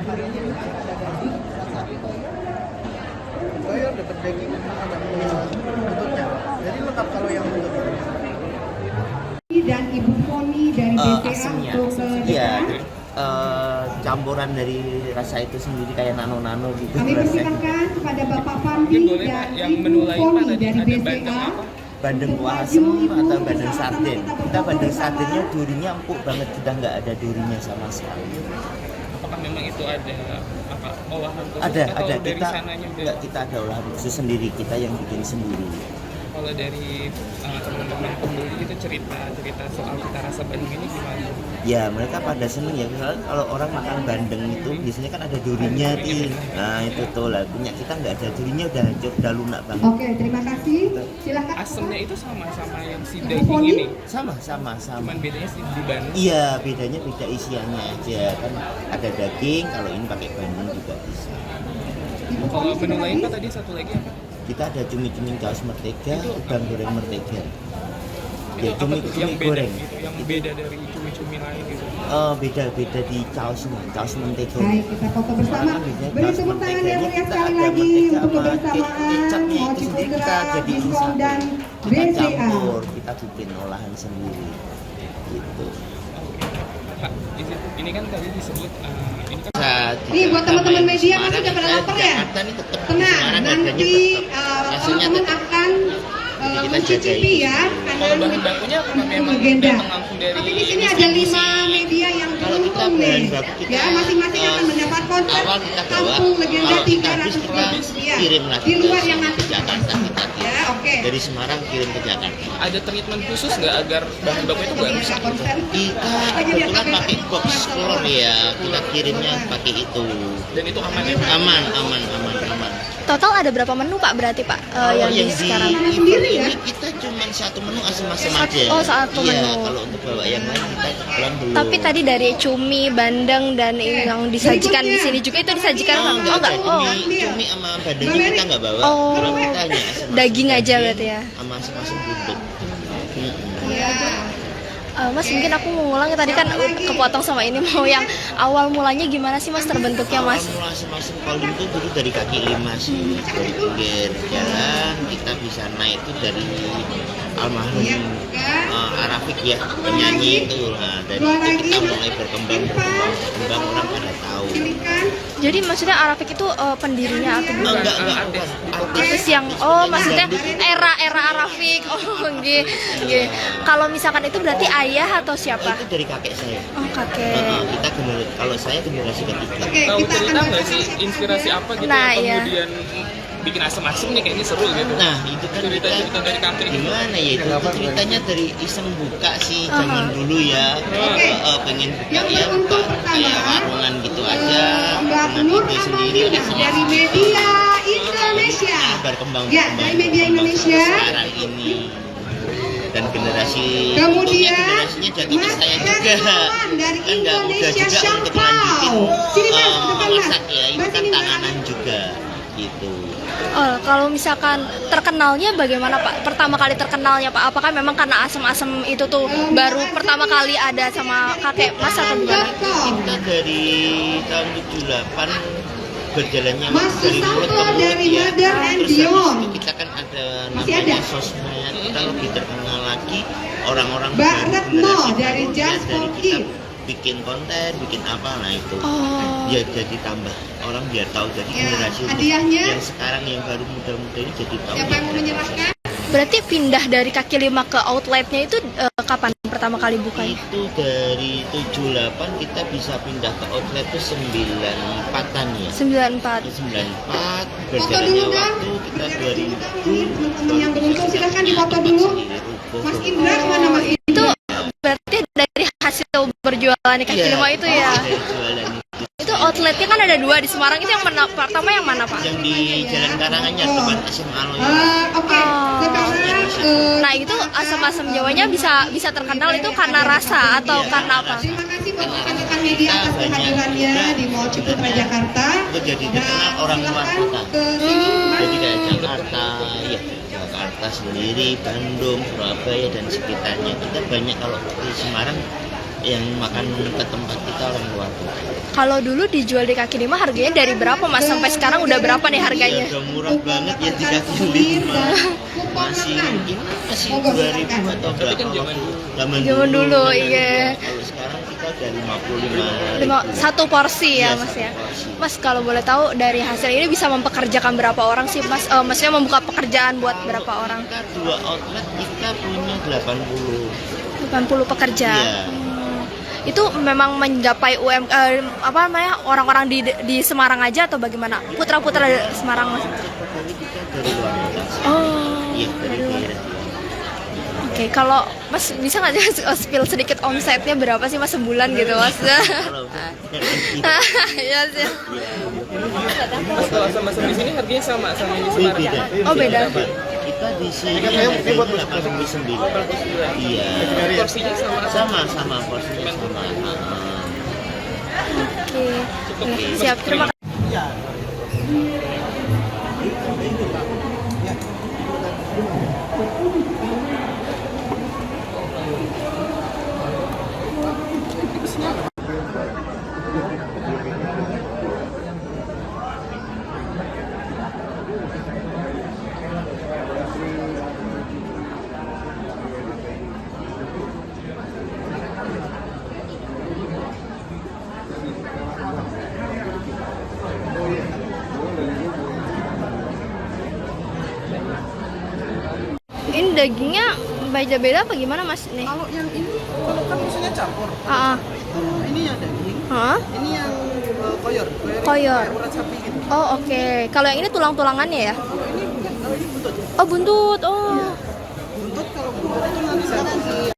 durinya ini ada daging, rasa koyor, dapat daging, ada buntutnya. Jadi lengkap kalau yang buntut. Dan Ibu Foni dari BCA asemnya, untuk iya, campuran dari rasa itu sendiri kayak nano-nano gitu. kami Rasanya persilakan kepada Bapak Fandi Mungkin boleh, Pak, dan yang Ibu menu lain, Pak, Foni tadi dari ada bandeng BCA. apa? bandeng kuah asem atau bandeng sarden. Kita bandeng sardennya durinya empuk banget, kita nggak ada durinya sama sekali. Apakah memang itu ada apa olahan khusus Ada atau dari kita sananya udah? nggak, kita ada olahan khusus sendiri, kita yang bikin sendiri. Kalau dari teman-teman pembeli itu cerita soal cita rasa bandeng ini gimana? Ya mereka pada seneng ya, misalnya kalau orang makan bandeng itu biasanya kan ada durinya tuh. Nah itu tuh lah, punya kita nggak ada durinya, udah lunak banget. Oke, terima kasih. Silakan. Asemnya itu sama yang si Ibu daging Foni? ini. Sama. Cuman bedanya sih di bandeng. Iya, bedanya beda isiannya aja kan, ada daging, kalau ini pakai bandeng juga bisa. Ibu Foni Kalau menu sudah lain lagi? Pak tadi satu lagi apa? Kita ada cumi-cumi kaos mentega, udang goreng mentega. Ya, Itu apa tuh yang cumi beda? goreng. Itu yang beda dari cumi-cumi lain gitu. Beda di caosnya, caos mentega. Baik, kita foto bersama. Orang biasanya Beri caos tepuk tangan yang menteganya meriah kita sekali ada lagi mentega untuk sama kebersamaan kecapnya itu Mochi sendiri, Putra, kita jadiin Bintang satu. dan Kita BCA. campur, kita bikin olahan sendiri. Gitu. Oke. Pak, ini kan tadi disebut ini kan Nih buat teman-teman media masih udah pada lapar ya? Tenang, nanti teman-teman akan mencicipi ya kalau kanan bahan bakunya apa memang legenda. datang langsung dari Tapi di sini ada 5 media yang Kalau kita beruntung nih. bahan baku kita, Ya, masing-masing akan mendapat konsep awal kita bawa, kampung legenda kalau kita habis 300 kita rupiah. kirim lagi Di luar ke yang nanti Jakarta, kita kirim. Ya, oke. Dari Semarang kirim ke Jakarta. ada treatment khusus nggak agar bahan baku itu nggak rusak? Kita kebetulan pakai box floor ya, kita kirimnya pakai itu. Dan itu aman ya? Pak? Aman. Total ada berapa menu Pak berarti Pak yang di sekarang? event sendiri ya? ini kita cuma satu menu asem-asem Satu- aja. oh, satu Iya, menu. kalau untuk bawa yang lain kita kebetulan belum. Tapi tadi dari cumi, bandeng dan yang disajikan di sini juga itu disajikan Oh, Pak? enggak, Oh enggak. Oh. cumi sama bandengnya kita nggak bawa. Oh. Kalau kita hanya asem-asem Daging aja daging berarti ya? Sama asem-asem buntut. Iya. Mas mungkin aku mau ngulang tadi kan kepotong sama ini mau yang awal mulanya gimana sih Mas terbentuknya Mas? Awal asem-asem Kolin itu dulu dari kaki lima sih, dari pinggir jalan kita bisa naik itu dari almarhum Arafik ya, penyanyi itu. Nah, dari itu kita mulai berkembang orang pada tahu. Jadi maksudnya Arafik itu pendirinya atau bukan? Enggak, bukan. Artis yang maksudnya era Arafik. Oh nggih. Nggih. Kalau misalkan itu berarti ayah atau siapa? Itu dari kakek saya. Oh kakek. Kita kalau saya generasi ketiga. Oke, Tahu kita cerita akan nggak sih inspirasi apa gitu Nah, yang iya. kemudian bikin asem-asem nih kayaknya seru gitu? Nah itu kan cerita dari kakek. gimana ya itu ceritanya dari iseng buka sih zaman dulu ya. Pengen buka ya buka kayak warungan gitu aja. Dengan ide sendiri dari media Indonesia. berkembang Ya, dari media Indonesia. sekarang ini. Dan generasi Kemudian, generasinya jadi Mas saya juga Hermawan dari kan nggak mudah Indonesia juga untuk Shampoo. lanjutin Sini, Mas, depan, Mas. masak ya, itu Mas, kan ini, Mas. tanganan juga gitu. Oh, kalau misalkan terkenalnya bagaimana Pak? Pertama kali terkenalnya Pak, apakah memang karena asam-asam itu tuh baru pertama kali ada sama kakek Mas atau gimana? Kita dari tahun 78 berjalannya Mas dari mulut ke Susanto mulut dari ya. Mother and Terus habis Beyond. itu kita kan ada Masih namanya ada? sosmed, kita lebih terkenal lagi orang-orang Mbak baru, Retno generasi dari baru, Just ya, dari for kita Kids. bikin konten, bikin apa, nah itu Oh. ya jadi tambah orang biar tahu, jadi Ya, generasi hadiahnya? yang sekarang yang baru muda-muda ini jadi tahu. Siapa yang mau menyerahkan? Berarti pindah dari kaki lima ke outletnya itu kapan pertama kali bukanya? Itu dari 78 kita bisa pindah ke outlet itu 94-an ya. 94. 94 Foto berjalannya dulu dong. waktu kita 2000 Teman-teman yang beruntung silahkan difoto dulu. Mas Indra kemana Mas? Itu berarti dari hasil berjualannya kaki Iya, lima itu ya? dari jualan itu. Itu outletnya kan ada dua di Semarang, itu yang mana, pertama yang mana Pak? Yang di Jalan Karanganyar depan SMA Aloy. Oke, Oh. sekarang Nah itu asam-asam Jawanya bisa terkenal itu karena rasa atau Iya, karena apa? terima kasih buat rekan-rekan media atas kehadirannya di Mall Ciputra Jakarta. Itu jadi terkenal orang luar kota. Ke sini, Mas. Jadi kayak Jakarta, ya Jakarta sendiri, Bandung, Surabaya dan sekitarnya. Kita banyak kalau di Semarang yang makan ke tempat kita orang luar. Kalau dulu dijual di kaki lima harganya dari berapa mas? Sampai sekarang udah berapa nih harganya? Udah murah banget ya di kaki lima. Masih mungkin masih 2000 atau berapa? Zaman dulu, iya. Kalau sekarang kita udah 55. Satu porsi ya Iya, mas ya. satu porsi. Mas kalau boleh tahu dari hasil ini bisa mempekerjakan berapa orang sih mas? Maksudnya membuka pekerjaan buat berapa orang? Kita 2 outlet kita punya 80. 80 pekerja. Iya. Itu memang mencapai apa namanya orang-orang di Semarang aja atau bagaimana? Putra-putra Semarang mas? Kali kita dari luar kota. Oh. Iya, dari daerah. Oke, kalau mas bisa nggak sih spill sedikit omsetnya berapa sih mas sebulan gitu mas? Iya sih. Mas kalau sama-sama di sini harganya sama yang di Semarang. Beda. Oh, beda. Kita di sini harganya 89. Iya. Porsinya sama. Sama porsinya sama. Oke. Siap, terima kasih. Ini dagingnya beda-beda apa gimana mas nih? Kalau yang ini kalau kan maksudnya campur. Ini yang daging. Ini yang koyor. Koyor. Kayak urat sapi gitu. Oh oke. Kalau yang ini tulang-tulangannya ya? Kalau ini bukan, kalau ini buntut. Oh buntut. Oh. Buntut kalau buntut itu nanti saya kasih